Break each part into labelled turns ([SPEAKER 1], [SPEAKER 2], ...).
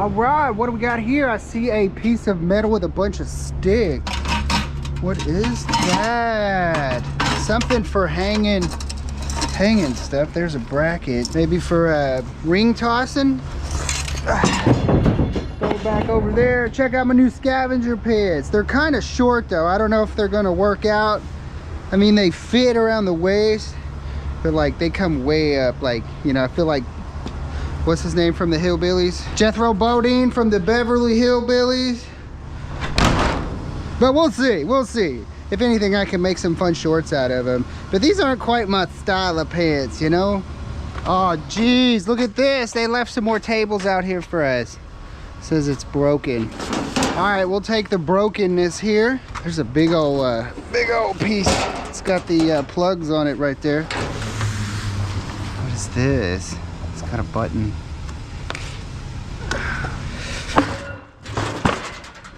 [SPEAKER 1] All right, what do we got here? I see a piece of metal with a bunch of sticks. What is that? Something for hanging stuff. There's a bracket, maybe for ring tossing. Go back over there. Check out my new scavenger pants. They're kind of short though. I don't know if they're gonna work out. I mean, they fit around the waist, but like they come way up. Like, you know, I feel like, what's his name from the Hillbillies? Jethro Bodine from the Beverly Hillbillies. But we'll see, we'll see. If anything, I can make some fun shorts out of them. But these aren't quite my style of pants, you know? Oh, geez, look at this. They left some more tables out here for us. It says it's broken. All right, we'll take the brokenness here. There's a big old piece. It's got the plugs on it right there. What is this? It's got a button.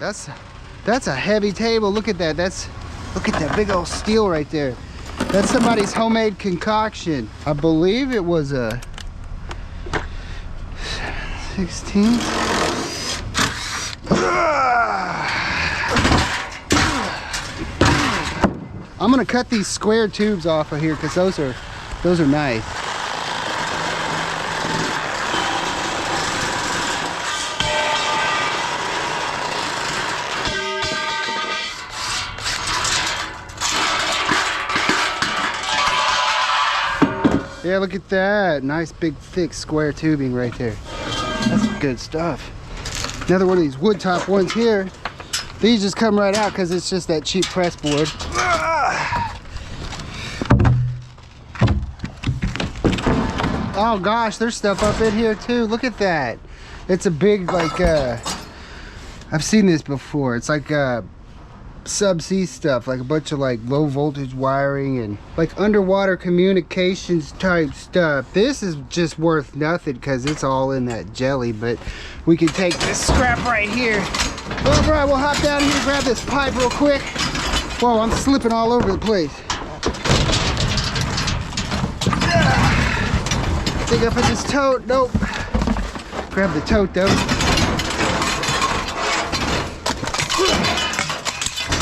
[SPEAKER 1] That's a heavy table. Look at that. Look at that big old steel right there. That's somebody's homemade concoction. I believe it was a 16. I'm gonna cut these square tubes off of here because those are nice. Yeah, look at that. Nice big thick square tubing right there. That's good stuff. Another one of these wood top ones here. These just come right out because it's just that cheap press board. Oh gosh, there's stuff up in here too. Look at that. It's a big, like, I've seen this before. It's like subsea stuff, like a bunch of like low voltage wiring and like underwater communications type stuff. This is just worth nothing because it's all in that jelly, but we can take this scrap right here. All right, we'll hop down here, grab this pipe real quick. Whoa, I'm slipping all over the place. Dig up in this tote. Nope. Grab the tote though.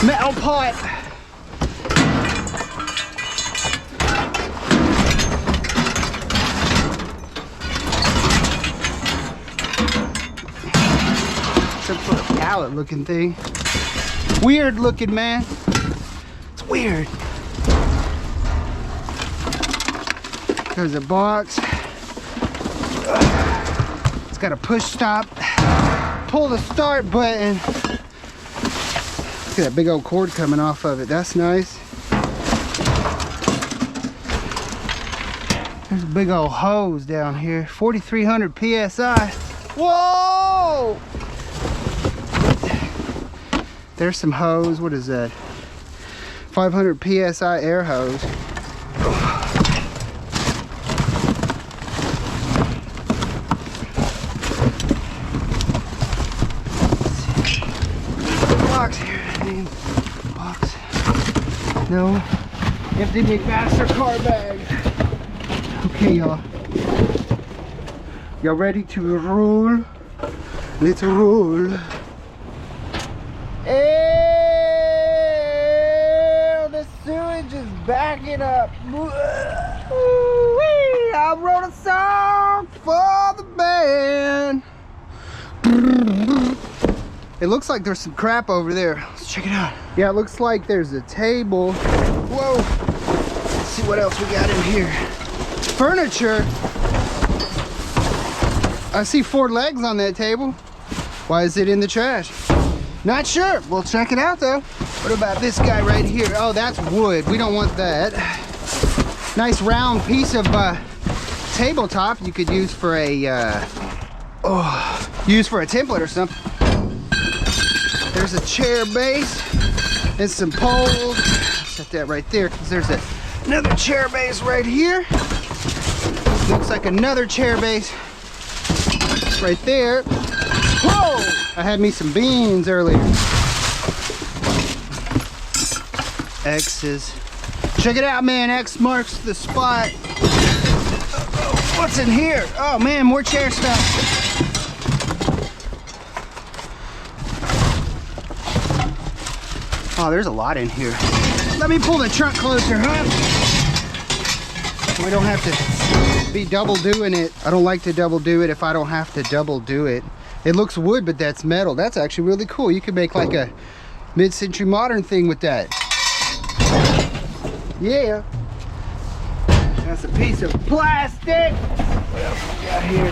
[SPEAKER 1] Metal pipe. Some sort of pallet looking thing. Weird looking, man. It's weird. There's a box. It's got a push stop. Pull the start button. Look at that big old cord coming off of it. That's nice. There's a big old hose down here. 4,300 PSI. Whoa! There's some hose. What is that? 500 PSI air hose. Box here. Box. No. Empty big MasterCard bag. Okay, y'all. Y'all ready to roll? Let's roll. Hey, the sewage is backing up. Woo-wee. I wrote a song for the band. It looks like there's some crap over there. Let's check it out. Yeah, it looks like there's a table. Whoa. Let's see what else we got in here. Furniture. I see 4 legs on that table. Why is it in the trash? Not sure. We'll check it out though. What about this guy right here? Oh, that's wood. We don't want that. Nice round piece of tabletop you could use for a template or something. There's a chair base and some poles. Set that right there because there's another chair base right here. Looks like another chair base right there. Whoa! I had me some beans earlier. X's. Check it out, man. X marks the spot. What's in here? Oh man, more chair stuff. Oh, there's a lot in here. Let me pull the trunk closer, huh? We don't have to be double doing it. I don't like to double do it if I don't have to double do it. It looks wood, but that's metal. That's actually really cool. You could make like a mid-century modern thing with that. Yeah. That's a piece of plastic. What else we got here?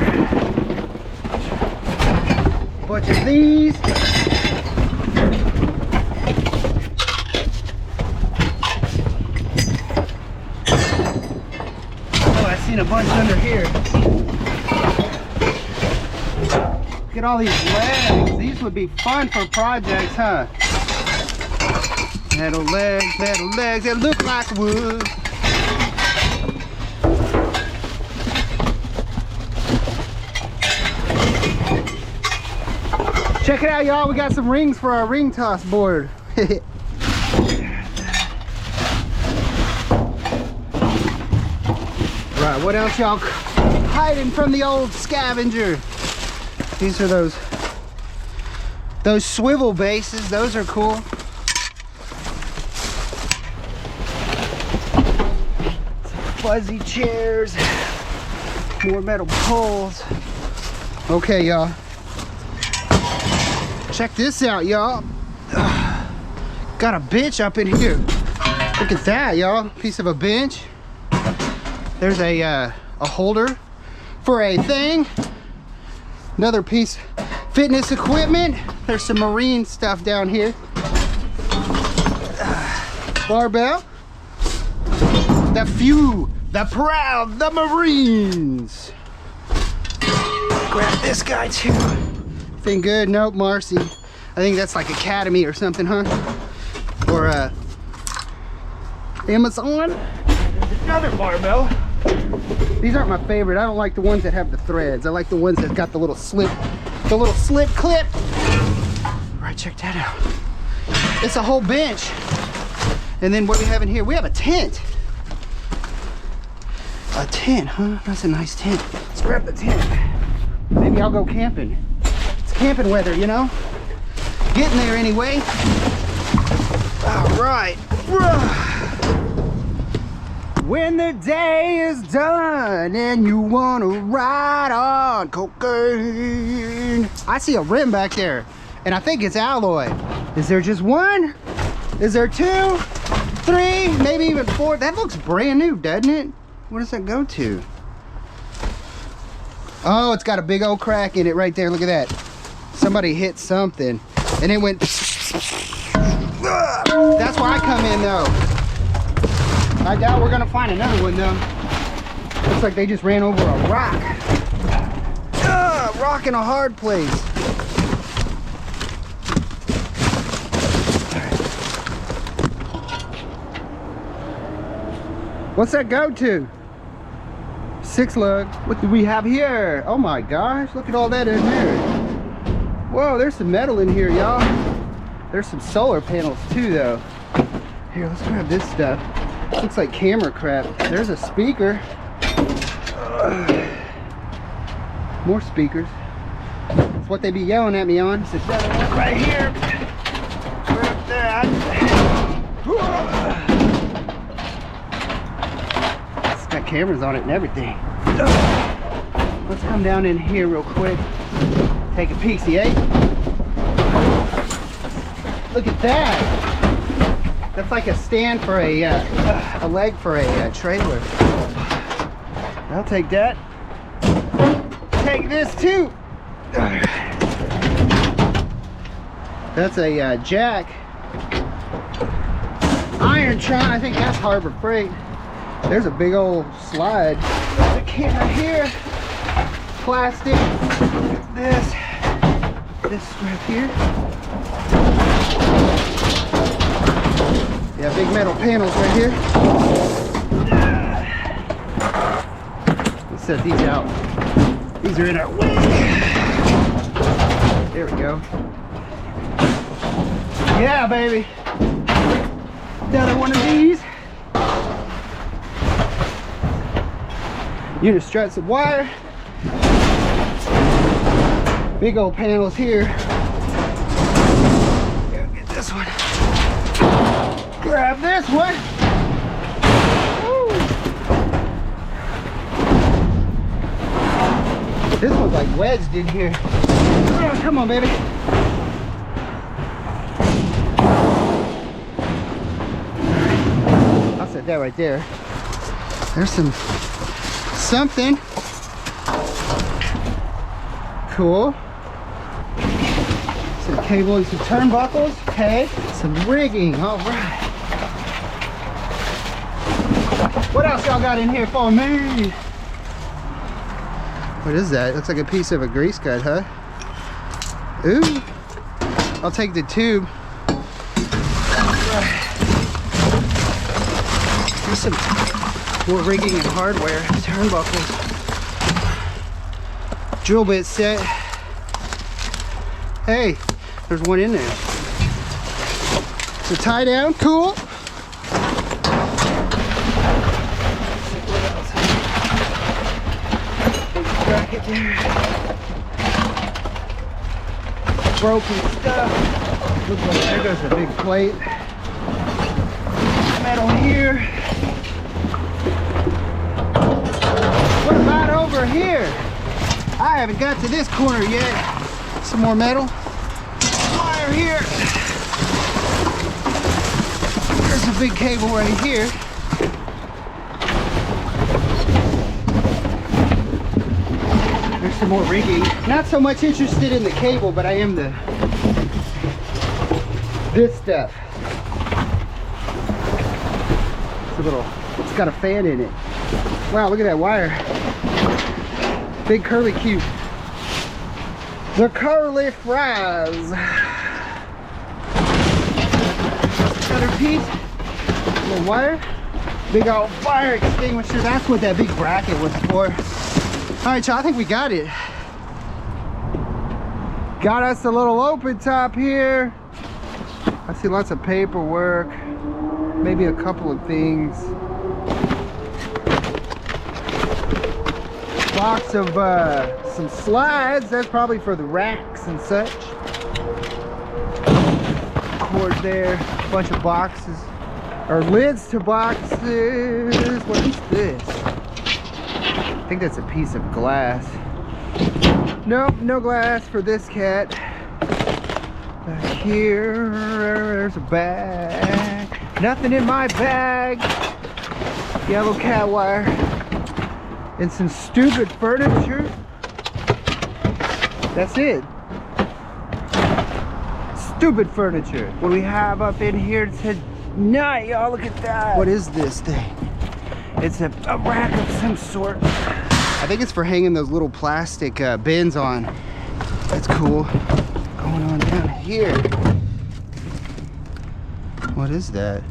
[SPEAKER 1] A bunch of these. Oh, I seen a bunch under here. Look at all these legs. These would be fun for projects, huh? Metal legs that look like wood. Check it out, y'all. We got some rings for our ring toss board. Right, what else y'all hiding from the old Scavenger? These are those swivel bases. Those are cool. Some fuzzy chairs. More metal poles. Okay, y'all. Check this out, y'all. Got a bench up in here. Look at that, y'all. Piece of a bench. There's a holder for a thing. Another piece, fitness equipment. There's some marine stuff down here. Barbell. The few, the proud, the Marines. Grab this guy too. Thing good? Nope, Marcy. I think that's like Academy or something, huh? Or Amazon. There's another barbell. These aren't my favorite. I don't like the ones that have the threads. I like the ones that got the little slip clip. All right, check that out. It's a whole bench. And then what we have in here, we have a tent. A tent, huh? That's a nice tent. Let's grab the tent. Maybe I'll go camping. It's camping weather, you know? Getting there anyway. All right. When the day is done and you wanna ride on cocaine. I see a rim back there, and I think it's alloy. Is there just one? Is there two, three, maybe even four? That looks brand new, doesn't it? What does that go to? Oh, it's got a big old crack in it right there. Look at that. Somebody hit something, and it went. That's where I come in, though. I doubt we're gonna find another one though. Looks like they just ran over a rock. Rock in a hard place. What's that go to? 6 lug. What do we have here? Oh my gosh, look at all that in here. Whoa, there's some metal in here, y'all. There's some solar panels too though. Here, let's grab this stuff. Looks like camera crap. There's a speaker. More speakers. That's what they be yelling at me on. Sit down right here. Grab that. It's got cameras on it and everything. Let's come down in here real quick. Take a peek-see, eh? Look at that. That's like a stand for a leg for a trailer. I'll take that. Take this too. That's a jack. Iron-tron, I think that's Harbor Freight. There's a big old slide. There's a camera here. Plastic. This strap here. Yeah, big metal panels right here. Let's set these out. These are in our way. There we go. Yeah, baby. Another one of these. Unit struts of wire. Big old panels here. Get this one. Grab this one. Woo. This one's like wedged in here. Oh, come on, baby. I'll set that right there. There's something cool. Some cable and some turnbuckles. Okay. Some rigging. All right. What else y'all got in here for me? What is that? It looks like a piece of a grease gun, huh? Ooh. I'll take the tube. Here's some more rigging and hardware. Turnbuckles. Drill bit set. Hey, there's one in there. It's a tie down. Cool. Bracket there. Broken stuff. Looks like there goes a big plate. Metal here. What about over here? I haven't got to this corner yet. Some more metal. Wire here. There's a big cable right here. There's some more rigging. Not so much interested in the cable, but I am this stuff. It's got a fan in it. Wow, look at that wire. Big curly cube. The curly fries. Another piece. Little wire. Big old fire extinguisher. That's what that big bracket was for. All right, y'all, I think we got it. Got us a little open top here. I see lots of paperwork. Maybe a couple of things. Box of some slides. That's probably for the racks and such. Cord there. A bunch of boxes. Or lids to boxes. What is this? I think that's a piece of glass. Nope, no glass for this cat. Back here, there's a bag. Nothing in my bag. Yellow cat wire. And some stupid furniture. That's it. Stupid furniture. What do we have up in here tonight, y'all? Look at that. What is this thing? It's a rack of some sort. I think it's for hanging those little plastic bins on. That's cool. Going on down here. What is that?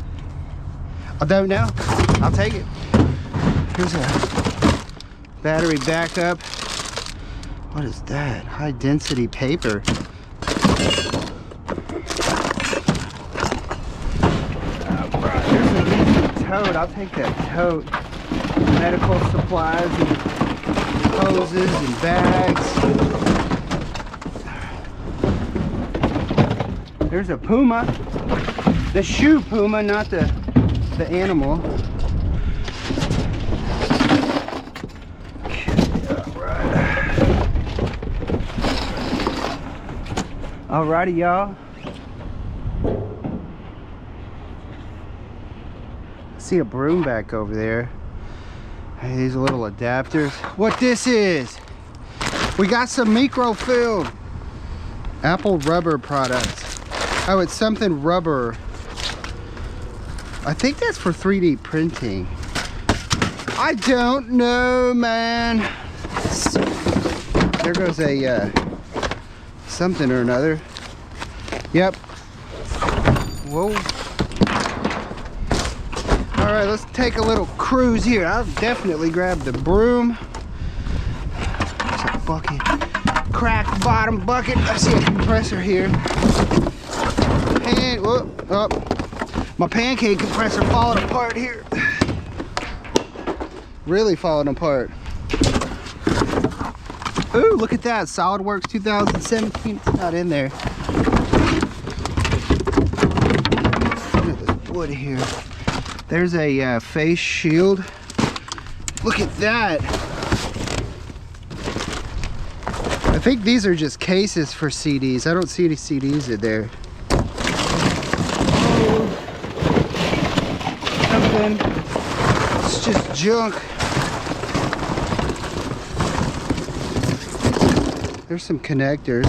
[SPEAKER 1] I don't know. I'll take it. Here's a battery backup. What is that? High density paper. There's a tote. I'll take that tote. Medical supplies and hoses and bags. There's a puma. The shoe puma, not the animal. Alrighty, y'all. See a broom back over there. Hey, these little adapters. What this is? We got some microfilm. Apple rubber products. Oh, it's something rubber. I think that's for 3D printing. I don't know, man. There goes a something or another. Yep. Whoa. All right, let's take a little cruise here. I'll definitely grab the broom. There's a bucket. Cracked bottom bucket. I see a compressor here. And whoop, oh, my pancake compressor falling apart here. Really falling apart. Ooh, look at that. SolidWorks 2017. It's not in there. wood here. There's a face shield. Look at that. I think these are just cases for CDs. I don't see any CDs in there. Oh, something. It's just junk. There's some connectors.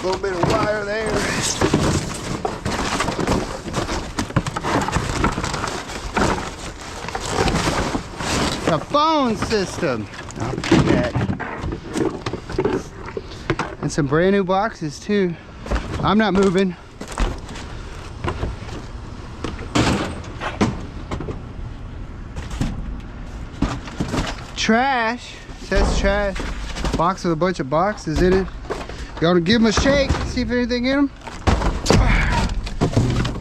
[SPEAKER 1] A little bit of wire there. A phone system. I'll do that. And some brand new boxes too. I'm not moving. Trash. It says trash. Box with a bunch of boxes in it. You want to give them a shake, see if anything in them?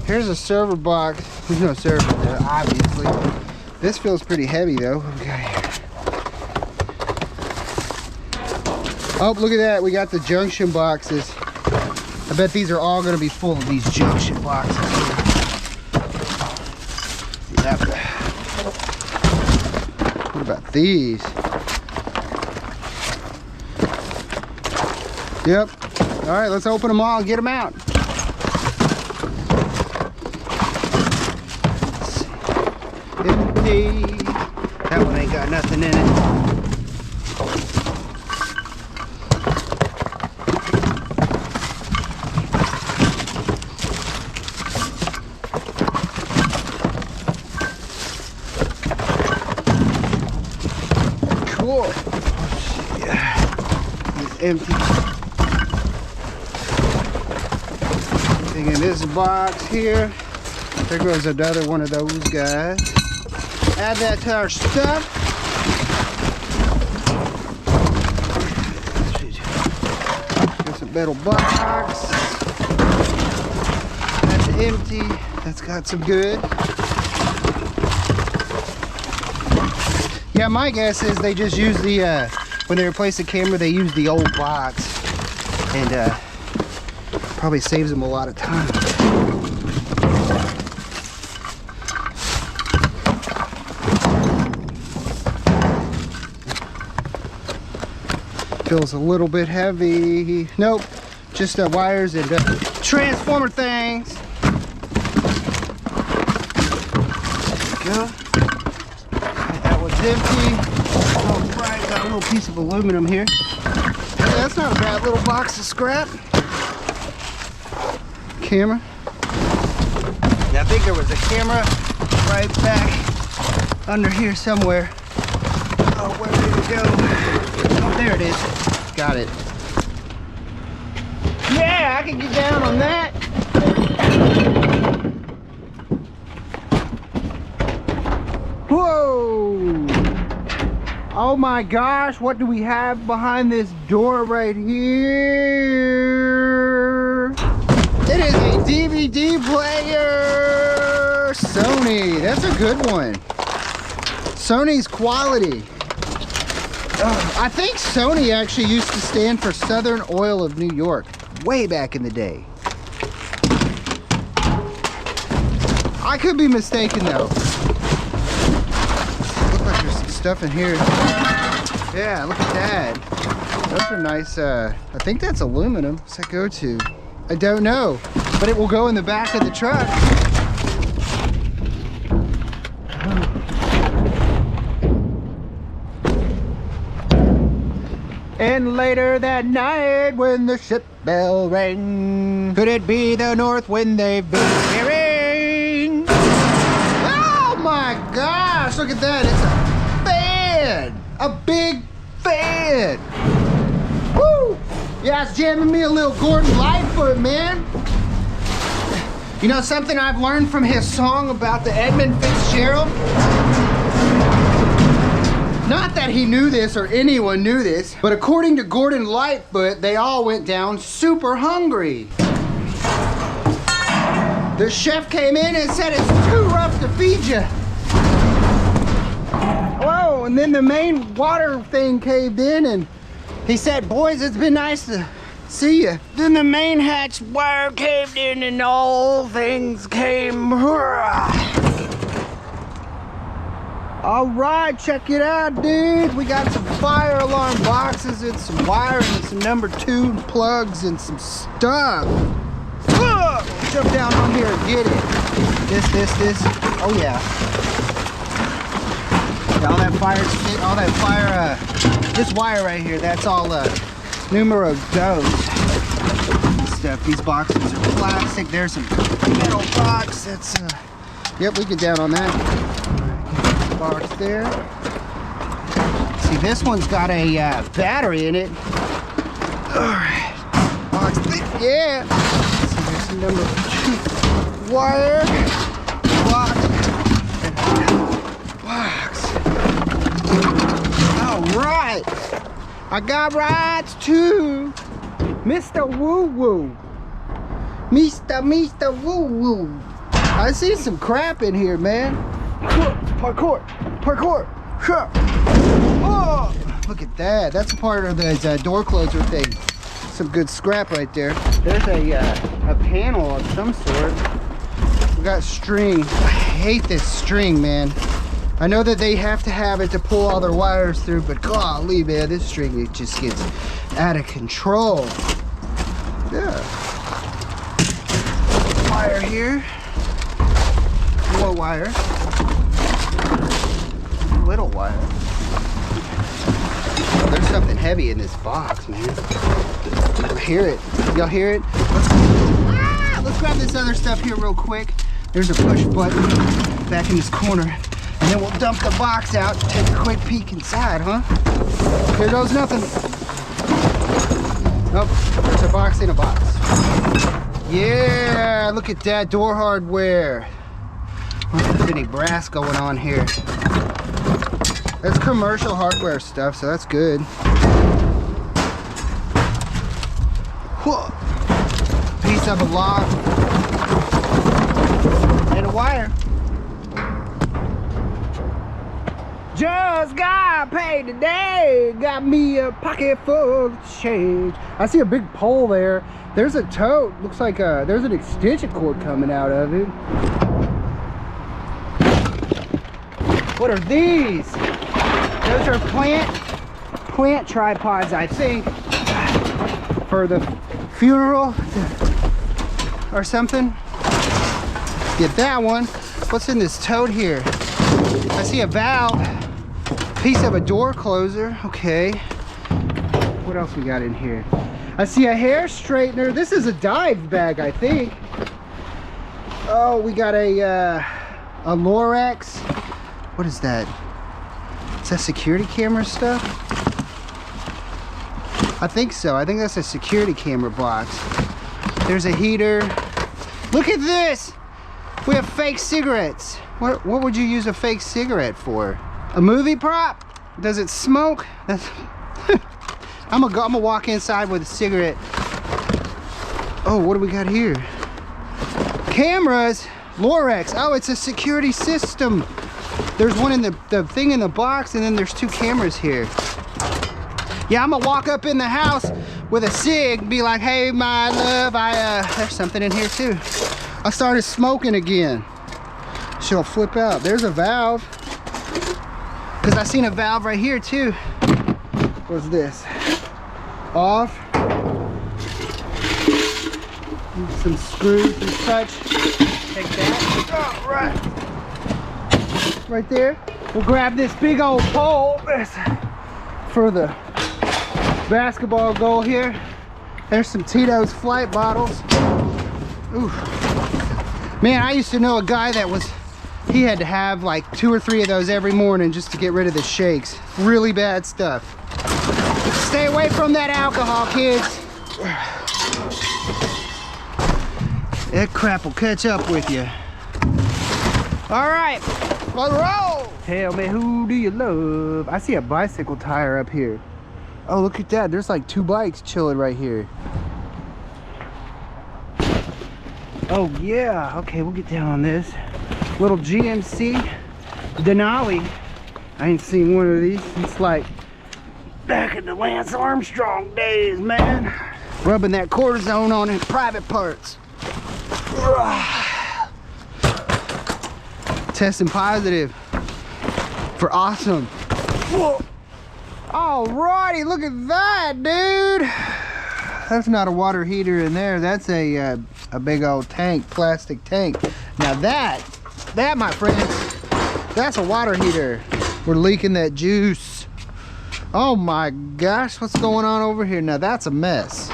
[SPEAKER 1] Here's a server box. There's no server there, obviously. This feels pretty heavy though. Okay. Oh, look at that. We got the junction boxes. I bet these are all going to be full of these junction boxes. Yep. What about these? Yep. All right, let's open them all and get them out. Empty. That one ain't got nothing in it. Cool. Yeah. It's empty. Thing in this box here. There goes another one of those guys. Add that to our stuff. There's a metal box. That's empty. That's got some good. Yeah, my guess is they just use the, when they replace the camera, they use the old box. And probably saves them a lot of time. Feels a little bit heavy. Nope, just wires and transformer things. Go. That one's empty. Oh, right, got a little piece of aluminum here. Yeah, that's not a bad little box of scrap. Camera. Yeah, I think there was a camera right back under here somewhere. Oh, where did it go? Oh, there it is. Got it. Yeah, I can get down on that. Whoa! Oh my gosh, what do we have behind this door right here? It is a DVD player! Sony, that's a good one. Sony's quality. I think Sony actually used to stand for Southern Oil of New York, way back in the day. I could be mistaken though. Looks like there's some stuff in here. Yeah, look at that. Those are nice, I think that's aluminum. What's that go to? I don't know, but it will go in the back of the truck. And later that night when the ship bell rang, could it be the north wind they've been hearing? Oh my gosh, look at that, it's a fan! A big fan! Woo! Yeah, it's jamming me a little Gordon Lightfoot, man. You know something I've learned from his song about the Edmund Fitzgerald? Not that he knew this or anyone knew this, but according to Gordon Lightfoot, they all went down super hungry. The chef came in and said it's too rough to feed you. And then the main water thing caved in and he said, boys, it's been nice to See ya. Then the main hatch wire caved in and all things came. All right, check it out, dude. We got some fire alarm boxes and some wiring and some number 2 plugs and some stuff. Jump down on here and get it. This. Oh yeah. All that fire, this wire right here, that's all numero dos stuff. These boxes are plastic. There's some metal box. That's yep, we get down on that. Box there. See, this one's got a battery in it. Alright. Box, yeah. See, there's some number 2 wire. Box. Alright. I got rides too. Mr. Woo Woo. Mr. Woo Woo. I see some crap in here, man. Parkour. Oh, look at that. That's a part of the door closer thing. Some good scrap right there. There's a panel of some sort. We got string. I hate this string, man. I know that they have to have it to pull all their wires through, but golly, man, this string, it just gets out of control. Yeah. Wire here. More wire. Little wire. Oh, there's something heavy in this box, man. I hear it. Y'all hear it? Let's grab this other stuff here real quick. There's a push button back in this corner. And then we'll dump the box out and take a quick peek inside, huh? Here goes nothing. Nope, there's a box in a box. Yeah, look at that door hardware. I don't think there's any brass going on here. That's commercial hardware stuff, so that's good. Whoa. Piece of a lock. And a wire. Just got paid today. Got me a pocket full of change. I see a big pole there. There's a tote. Looks like there's an extension cord coming out of it. What are these? Those are plant tripods, I think, for the funeral or something. Get that one. What's in this tote here? I see a valve, piece of a door closer. Okay. What else we got in here? I see a hair straightener. This is a dive bag, I think. Oh, we got a Lorex. What is that? Is that security camera stuff? I think so. I think that's a security camera box. There's a heater. Look at this! We have fake cigarettes. What would you use a fake cigarette for? A movie prop? Does it smoke? That's I'm gonna walk inside with a cigarette. Oh, what do we got here? Cameras. Lorex. Oh, it's a security system. There's one in the thing in the box, and then there's 2 cameras here. Yeah, I'm gonna walk up in the house with a cig and be like, hey, my love, there's something in here too. I started smoking again. She'll flip out. There's a valve. Because I seen a valve right here too. What's this? Off. Some screws and such. Take that. Oh, right there. We'll grab this big old pole for the basketball goal here. There's some Tito's flight bottles. Ooh. Man, I used to know a guy that he had to have like 2 or 3 of those every morning just to get rid of the shakes. Really bad stuff. Stay away from that alcohol, kids. That crap will catch up with you. All right, let's roll. Tell me, who do you love? I see a bicycle tire up here. Oh, look at that. There's like 2 bikes chilling right here. Oh yeah, okay, we'll get down on this. Little GMC Denali. I ain't seen one of these since like back in the Lance Armstrong days, man. Rubbing that cortisone on his private parts. Testing positive for awesome. Alrighty, look at that, dude. That's not a water heater in there. That's a big old tank, plastic tank. Now that my friends, that's a water heater. We're leaking that juice. Oh my gosh, what's going on over here? Now that's a mess.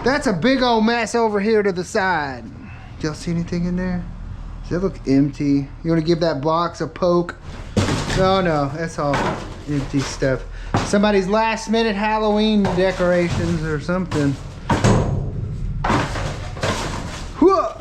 [SPEAKER 1] That's a big old mess over here to the side. Y'all see anything in there? Does that look empty? You want to give that box a poke? Oh no, that's all empty stuff. Somebody's last minute Halloween decorations or something. Whoa.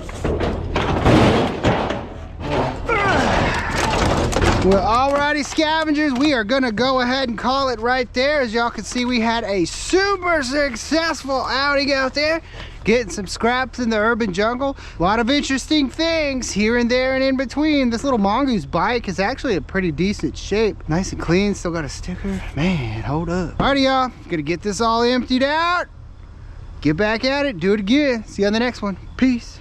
[SPEAKER 1] Well, alrighty, scavengers, we are gonna go ahead and call it right there. As y'all can see, we had a super successful outing out there, getting some scraps in the urban jungle. A lot of interesting things here and there and in between. This little mongoose bike is actually a pretty decent shape. Nice and clean, still got a sticker. Man, hold up. Alrighty, y'all, gonna get this all emptied out, get back at it, do it again. See you on the next one. Peace.